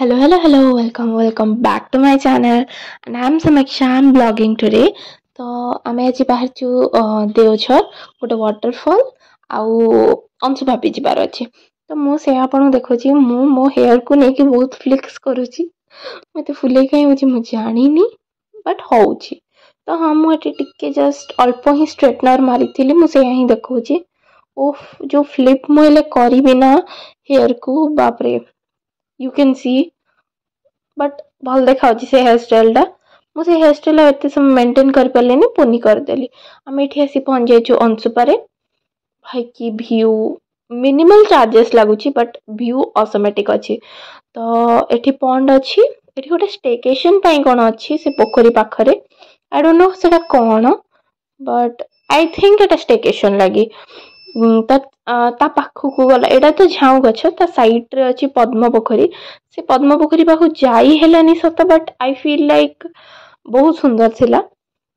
Hello, welcome back to my channel and I'm Samiksha, I'm blogging today. तो आमे आज बाहरचु देवझर गोटे वाटरफॉल आउ अंशुभापी जीवार अच्छे तो मु से आपन देखुची मो हेयर को लेके बहुत फ्लिक्स करूची मते फुले कहीं होची मु जानिनी बट होउची तो हाँ मुझे टिके जस्ट अल्प ही स्ट्रेटनर मारी मु से ही देखुची ओफ जो फ्लिप मुझे करी बिना हेयर को बाप रे यू कैन सी बट भल देखा से हेयर स्टाइल टा मुझे हेयर स्टाइल एत समय मेंटेन कर पारे पुनी करदेली आम ये आसी पहुंच जाइए अंशुपारे भाई की व्यू मिनिमल चार्जेस लगुच बट व्यू ऑटोमेटिक अच्छी तो ये पॉन्ड अच्छी ये गोटे स्टेकेशन कौन अच्छी से पोखरी पाखरे आई डोंट नो से कौन but I think Etah staycation लगी ता पाखक गला एटा तो झाऊ गछ ता साइड रे अछि पद्म पोखरी से पद्म पोखरी पाखु जाई हेलानी सत बट आई फील लाइक बहुत सुंदर थिला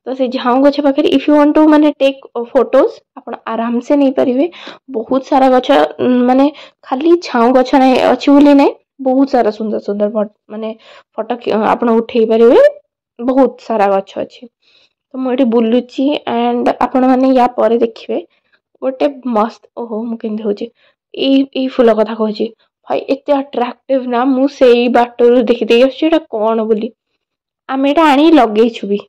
तो से झाऊ गछ पाखरी इफ यू वांट टू माने टेक फोटोज आपण आराम से नहीं परिवे बहुत सारा गछ माने खाली झाऊ गछ नै अछि बोली नै बहुत सारा सुंदर सुंदर माने फोटो आपण उठेई परिवे बहुत सारा गछ अछि तो मु एठी बुलुची एंड आपण माने या परे देखिबे गोटे मस्त ओहो मु केंदे होची ए फूल कथा कहूची भाई एते अट्रैक्टिव ना मु सेई बाटरू देखि देई आछी एटा कोन बोली आमे एटा आनी लगेइछु भी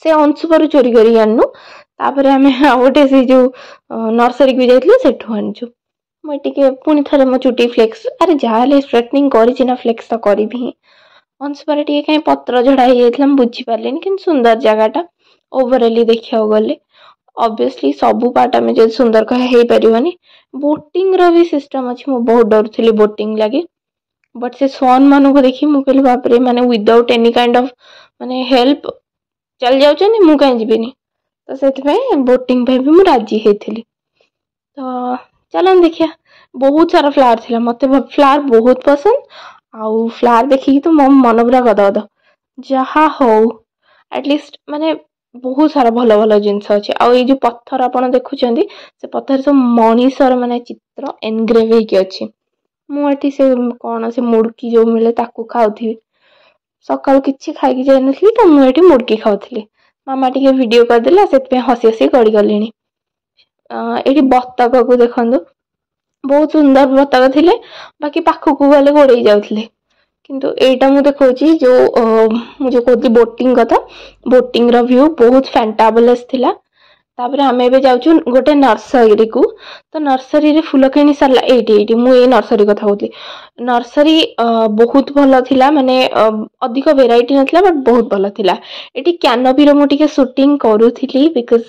से अंशु पर चोरी करी आनु तापरे आमे गोटे से जो नर्सरी को जाइतले सेठु आनछु मु टिके पुनी थरे मो चुटी फ्लेक्स अरे जाले स्ट्रेटनिंग करी चिना फ्लेक्स तो करी भी अंशु पर टिके कहीं पत्र झड़ा हे जाइतला हम बुझी पारलेनी कि सुंदर जगहटा ओवरऑली देखिया गले ऑब्वियसली सबू पार्ट आम जो सुंदर कह हो पारनी बोटिंग रो भी सिस्टम अच्छी मुझे बहुत डर थी बोटिंग लगे बट से स्वान मान को देखी मुझे कहली बाप रे माने विदाउट एनी काइंड ऑफ माने हेल्प चल जाऊँ मु कहीं जीविनी तो से बोटिंग भी मुझे राजी होती तो चलो देखिया बहुत सारा फ्लावर थिला मते फ्लावर बहुत पसंद आउ फ्लावर देखी तो मो मन पूरा गदगद जहा हो एटलिस्ट माने बहुत सारा भल भल जिनस अच्छे आउ ये जो पत्थर आप देखुं से पत्थर सब मनीषर माने चित्र एनग्रेव होगी मुझे से कौन से मुड़की जो मिले ताकू खाऊथी सका किसी खाई जानी तो मुझे मुड़की खाऊली मामा टे वीडियो करदेला से हसी हसी गड़ी गली ये बतक को देखु बहुत सुंदर बतक थे बाकी पाखक गले गोड़े जाते किंतु एटा मु देखौची जो मुझे कहती बोटिंग कथा बोटिंग रो व्यू बहुत फैंटाबुलस थिला तापरे हमें एबे जाउछु गोटे नर्सरी को तो नर्सरी रे फूल किनी सरला एटी मु ए नर्सरी कथा कहती नर्सरी बहुत भल थिला माने अधिक वेराइटी नथिला बट बहुत भल थिला एटी कैनोपी रो मु टिके शूटिंग करूथिली बिकॉज़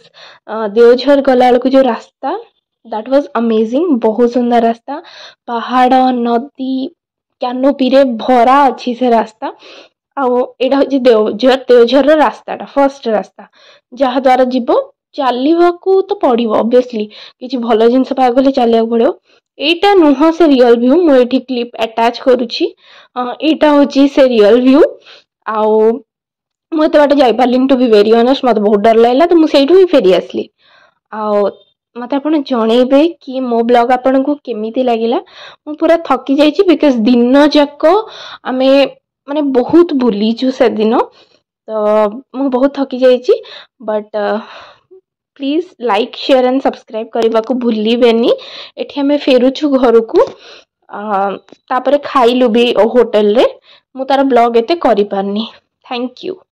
देवझर गला को जो रास्ता दैट वाज अमेजिंग बहुत सुंदर रास्ता पहाड़ नदी कैनोपी रे भरा अच्छी से रास्ता आउ एटा होची देवझर रास्ताटा फर्स्ट रास्ता जहा द्वारा जीवो चलवाकू तो पड़ो ऑब्वियसली किसी भल जिनस पाक गले चलिया पड़ो एटा नुह से रियल व्यू मुझे क्लिप अटैच करुच्ची एटा होची से रियल व्यू आउ मुझे बाटे जाई पारलिन टू बी वेरी ऑनेस्ट मत बहुत डर लागला तो मुझे ही फेरी आसली आउ मत आप जनइबे कि मो ब्लॉग आपन को केमिति लागिला मु पूरा थकी जाइछि बिकॉज़ दिन जाक आमे माने बहुत बुलीछु से दिन तो मु बहुत थकी जाइछि but please like share and subscribe करबा को भूलिबेनी एठी हमें फेरुछु घर को तापरे खाइलु भी होटल रे मु तार ब्लॉग एते करि पारनी थैंक यू।